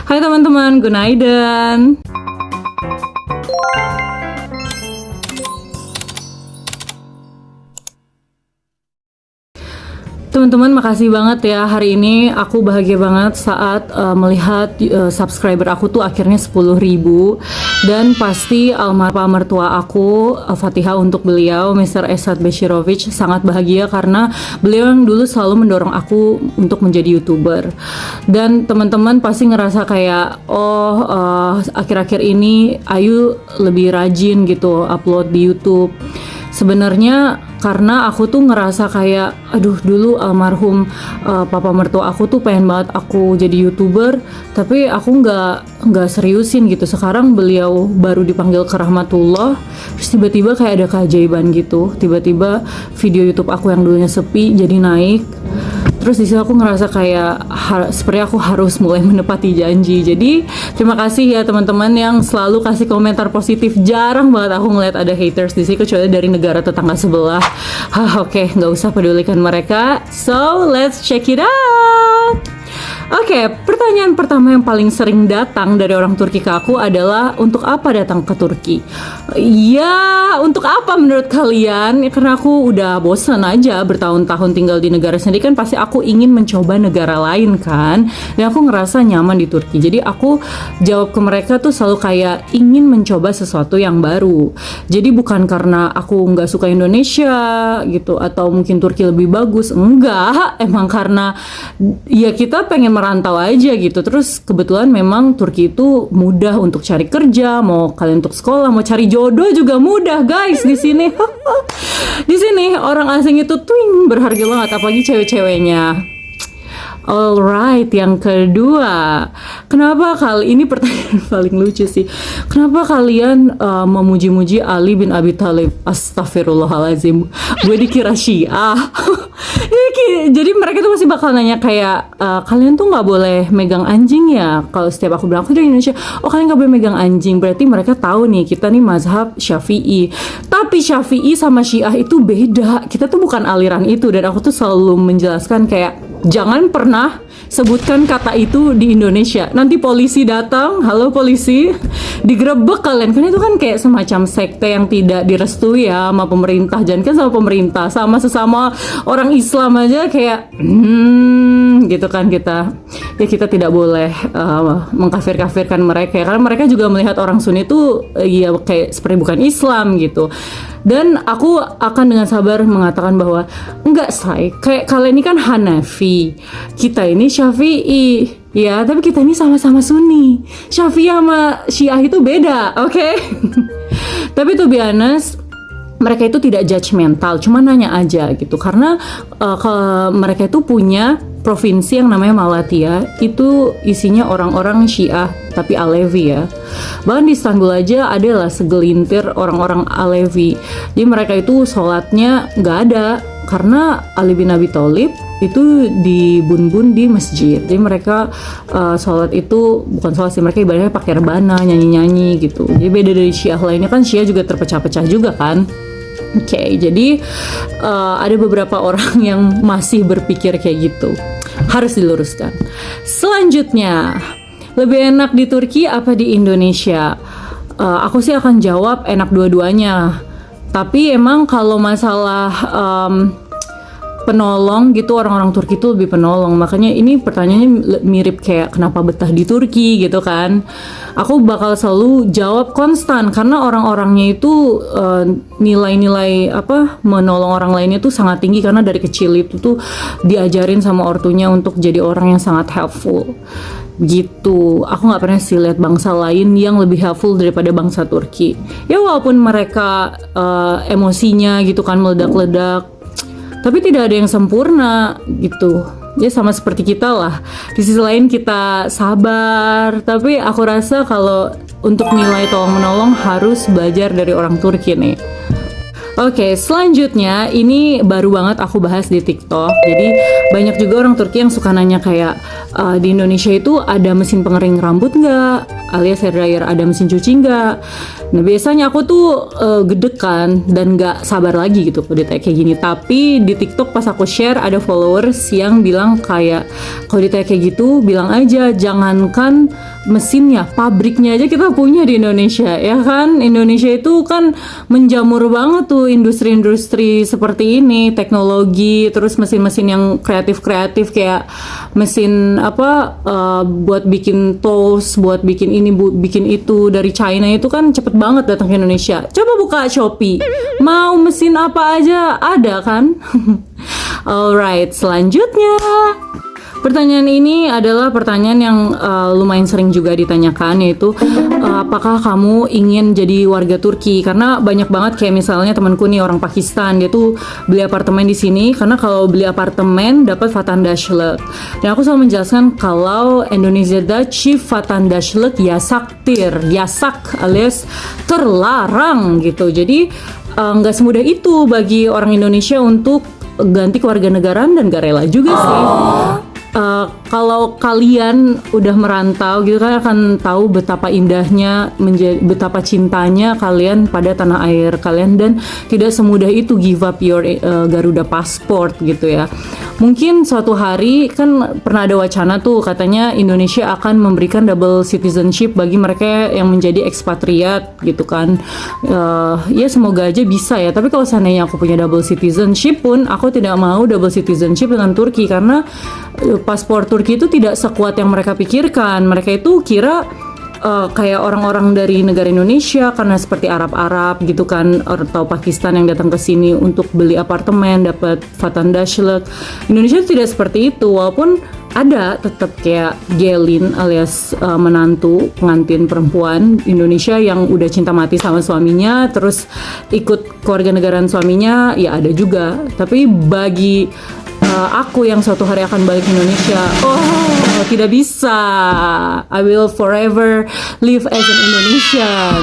Hai teman-teman, Gunaiden. Teman-teman, makasih banget ya. Hari ini aku bahagia banget saat melihat subscriber aku tuh akhirnya 10.000. Dan pasti almarhum mertua aku, Fatihah untuk beliau, Mr. Esad Beshirovic, sangat bahagia karena beliau yang dulu selalu mendorong aku untuk menjadi YouTuber. Dan teman-teman pasti ngerasa kayak, akhir-akhir ini Ayu lebih rajin gitu upload di YouTube. Sebenarnya karena aku tuh ngerasa kayak, aduh dulu almarhum papa mertua aku tuh pengen banget aku jadi YouTuber, tapi aku nggak seriusin gitu. Sekarang beliau baru dipanggil ke rahmatullah, terus tiba-tiba kayak ada keajaiban gitu. Tiba-tiba video YouTube aku yang dulunya sepi jadi naik. Terus di situ aku ngerasa kayak seperti aku harus mulai menepati janji. Jadi terima kasih ya teman-teman yang selalu kasih komentar positif. Jarang banget aku ngeliat ada haters di sini kecuali dari negara tetangga sebelah. Oke, nggak usah pedulikan mereka. So let's check it out. Oke, pertanyaan pertama yang paling sering datang dari orang Turki ke aku adalah, untuk apa datang ke Turki? Ya, untuk apa menurut kalian? Ya, karena aku udah bosan aja bertahun-tahun tinggal di negara sendiri, kan pasti aku ingin mencoba negara lain kan. Dan aku ngerasa nyaman di Turki. Jadi aku jawab ke mereka tuh selalu kayak ingin mencoba sesuatu yang baru. Jadi bukan karena aku nggak suka Indonesia gitu, atau mungkin Turki lebih bagus. Enggak, emang karena ya kita pengen merantau aja gitu. Terus kebetulan memang Turki itu mudah untuk cari kerja, mau kalian untuk sekolah, mau cari jodoh juga mudah guys di sini. Di sini orang asing itu tuh berharga banget, apalagi cewek-ceweknya. Alright, yang kedua, kenapa ini pertanyaan paling lucu sih. Kenapa kalian memuji-muji Ali bin Abi Thalib? Astagfirullahaladzim, gue dikira Syiah. Jadi mereka tuh masih bakal nanya kayak, kalian tuh nggak boleh megang anjing ya? Kalau setiap aku bilang aku dari Indonesia, oh kalian nggak boleh megang anjing, berarti mereka tahu nih kita nih mazhab Syafi'i. Tapi Syafi'i sama Syiah itu beda. Kita tuh bukan aliran itu, dan aku tuh selalu menjelaskan kayak, jangan pernah sebutkan kata itu di Indonesia. Nanti polisi datang, halo polisi, digerebek kalian. Karena itu kan kayak semacam sekte yang tidak direstui ya sama pemerintah. Jangan kan sama pemerintah, sama sesama orang Islam aja kayak gitu kan kita. Ya kita tidak boleh mengkafir-kafirkan mereka. Karena mereka juga melihat orang Sunni itu ya kayak seperti bukan Islam gitu. Dan aku akan dengan sabar mengatakan bahwa enggak say, kayak kalian ini kan Hanafi, kita ini Syafi'i, ya, tapi kita ini sama-sama Sunni. Syafi'i sama Syiah itu beda, oke? Tapi to be honest, mereka itu tidak judgmental, cuma nanya aja gitu. Karena mereka itu punya provinsi yang namanya Malatya, itu isinya orang-orang Syiah tapi Alevi ya. Bahkan di Istanbul aja adalah segelintir orang-orang Alevi. Jadi mereka itu sholatnya nggak ada karena Ali bin Abi Thalib itu dibun-bun di masjid. Jadi mereka sholat itu bukan sholat sih, mereka ibadahnya pakai rebana, nyanyi-nyanyi gitu. Jadi beda dari Syiah lainnya, kan Syiah juga terpecah-pecah juga kan. Oke, jadi ada beberapa orang yang masih berpikir kayak gitu. Harus diluruskan. Selanjutnya, lebih enak di Turki apa di Indonesia? Aku sih akan jawab enak dua-duanya. Tapi emang kalau masalah penolong gitu, orang-orang Turki itu lebih penolong. Makanya ini pertanyaannya mirip kayak kenapa betah di Turki gitu kan. Aku bakal selalu jawab konstan karena orang-orangnya itu nilai-nilai menolong orang lainnya tuh sangat tinggi, karena dari kecil itu tuh diajarin sama ortunya untuk jadi orang yang sangat helpful gitu. Aku nggak pernah sih lihat bangsa lain yang lebih helpful daripada bangsa Turki. Ya walaupun mereka emosinya gitu kan meledak-ledak, tapi tidak ada yang sempurna gitu. Ya sama seperti kita lah. Di sisi lain kita sabar. Tapi aku rasa kalau untuk nilai tolong menolong harus belajar dari orang Turki nih. Oke, selanjutnya ini baru banget aku bahas di TikTok. Jadi banyak juga orang Turki yang suka nanya kayak, di Indonesia itu ada mesin pengering rambut nggak? Alias hair dryer, ada mesin cuci nggak? Nah biasanya aku tuh gedek kan dan nggak sabar lagi gitu kalau ditanya kayak gini. Tapi di TikTok pas aku share ada followers yang bilang kayak, kalau ditanya kayak gitu bilang aja, jangankan mesinnya, pabriknya aja kita punya di Indonesia, ya kan? Indonesia itu kan menjamur banget tuh industri-industri seperti ini, teknologi, terus mesin-mesin yang kreatif-kreatif kayak mesin buat bikin toast, buat bikin ini, bikin itu dari China itu kan cepet banget datang ke Indonesia. Coba buka Shopee, mau mesin apa aja ada kan? Alright, selanjutnya. Pertanyaan ini adalah pertanyaan yang lumayan sering juga ditanyakan, yaitu apakah kamu ingin jadi warga Turki? Karena banyak banget kayak misalnya temanku nih orang Pakistan, dia tuh beli apartemen di sini karena kalau beli apartemen dapat vatandaşlık. Dan aku selalu menjelaskan kalau Indonesia'da çift vatandaşlık yasaktir, yasak alias terlarang gitu. Jadi nggak semudah itu bagi orang Indonesia untuk ganti kewarganegaraan, dan gak rela juga sih. Kalau kalian udah merantau gitu kan akan tahu betapa indahnya, betapa cintanya kalian pada tanah air kalian, dan tidak semudah itu give up your Garuda passport gitu ya. Mungkin suatu hari kan pernah ada wacana tuh katanya Indonesia akan memberikan double citizenship bagi mereka yang menjadi ekspatriat gitu kan. Ya semoga aja bisa ya, tapi kalau seandainya aku punya double citizenship pun aku tidak mau double citizenship dengan Turki, karena paspor Turki itu tidak sekuat yang mereka pikirkan. Mereka itu kira kayak orang-orang dari negara Indonesia karena seperti Arab-Arab gitu kan, atau Pakistan yang datang ke sini untuk beli apartemen dapat vatandaşlık. Indonesia tidak seperti itu, walaupun ada tetap kayak gelin alias menantu pengantin perempuan Indonesia yang udah cinta mati sama suaminya terus ikut kewarganegaraan suaminya, ya ada juga. Tapi bagi aku yang suatu hari akan balik ke Indonesia, tidak bisa. I will forever live as an Indonesian.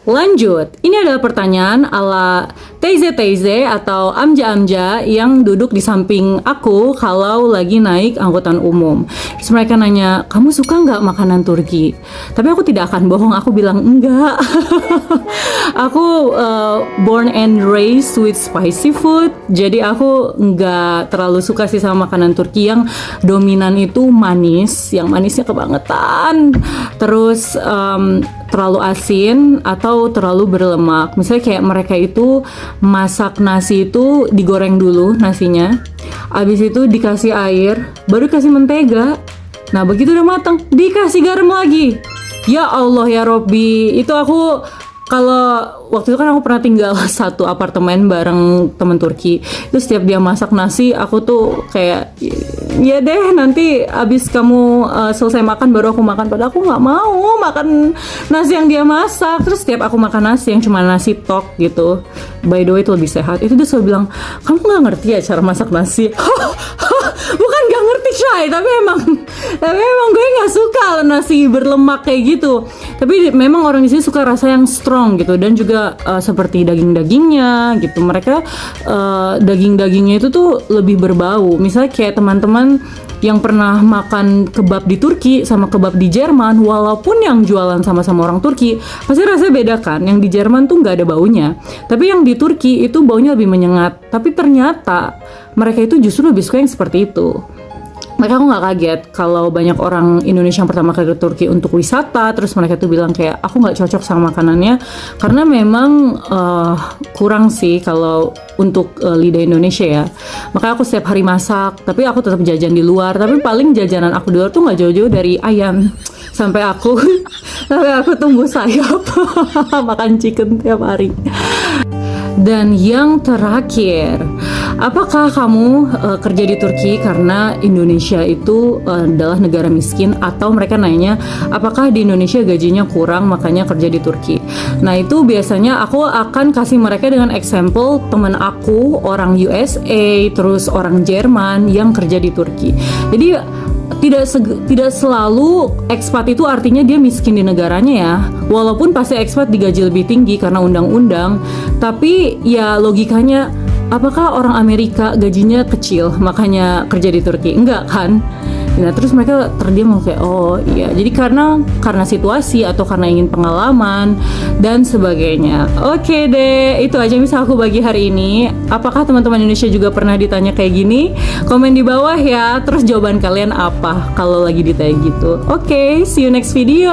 Lanjut, ini adalah pertanyaan ala teyze-teyze atau amja-amja yang duduk di samping aku kalau lagi naik angkutan umum. Terus mereka nanya, kamu suka nggak makanan Turki? Tapi aku tidak akan bohong, aku bilang enggak. Aku born and raised with spicy food, jadi aku nggak terlalu suka sih sama makanan Turki yang dominan itu manis, yang manisnya kebangetan. Terus terlalu asin atau terlalu berlemak. Misalnya kayak mereka itu masak nasi itu digoreng dulu nasinya, abis itu dikasih air, baru kasih mentega. Nah begitu udah matang, dikasih garam lagi. Ya Allah ya Robbi, itu aku kalau waktu itu kan aku pernah tinggal satu apartemen bareng temen Turki. Itu setiap dia masak nasi, aku tuh kayak ya deh nanti abis kamu selesai makan baru aku makan. Padahal aku nggak mau makan nasi yang dia masak. Terus setiap aku makan nasi yang cuma nasi tok gitu, by the way itu lebih sehat, itu dia selalu bilang, kamu nggak ngerti ya cara masak nasi. Bukan gak ngerti Shay, tapi emang gue nggak suka nasi berlemak kayak gitu. Tapi memang orang di sini suka rasa yang strong gitu, dan juga seperti daging-dagingnya gitu. Mereka daging-dagingnya itu tuh lebih berbau. Misalnya kayak teman-teman yang pernah makan kebab di Turki sama kebab di Jerman, walaupun yang jualan sama-sama orang Turki, pasti rasanya beda kan. Yang di Jerman tuh nggak ada baunya, tapi yang di Turki itu baunya lebih menyengat. Tapi ternyata mereka itu justru lebih suka yang seperti itu. Mereka aku nggak kaget kalau banyak orang Indonesia yang pertama kali ke Turki untuk wisata, terus mereka tuh bilang kayak aku nggak cocok sama makanannya karena memang kurang sih kalau untuk lidah Indonesia ya. Makanya aku setiap hari masak, tapi aku tetap jajan di luar. Tapi paling jajanan aku di luar tuh nggak jauh-jauh dari ayam, sampai aku tumbuh sayap makan chicken tiap hari. Dan yang terakhir, apakah kamu kerja di Turki karena Indonesia itu adalah negara miskin, atau mereka nanya apakah di Indonesia gajinya kurang makanya kerja di Turki? Nah itu biasanya aku akan kasih mereka dengan example teman aku orang USA terus orang Jerman yang kerja di Turki. Jadi tidak selalu ekspat itu artinya dia miskin di negaranya ya. Walaupun pasti ekspat digaji lebih tinggi karena undang-undang, tapi ya logikanya, apakah orang Amerika gajinya kecil makanya kerja di Turki? Enggak kan? Nah terus mereka terdiam kayak oh iya, jadi karena situasi atau karena ingin pengalaman dan sebagainya. Oke deh, itu aja yang bisa aku bagi hari ini. Apakah teman-teman Indonesia juga pernah ditanya kayak gini? Komen di bawah ya. Terus jawaban kalian apa kalau lagi ditanya gitu? Oke, see you next video.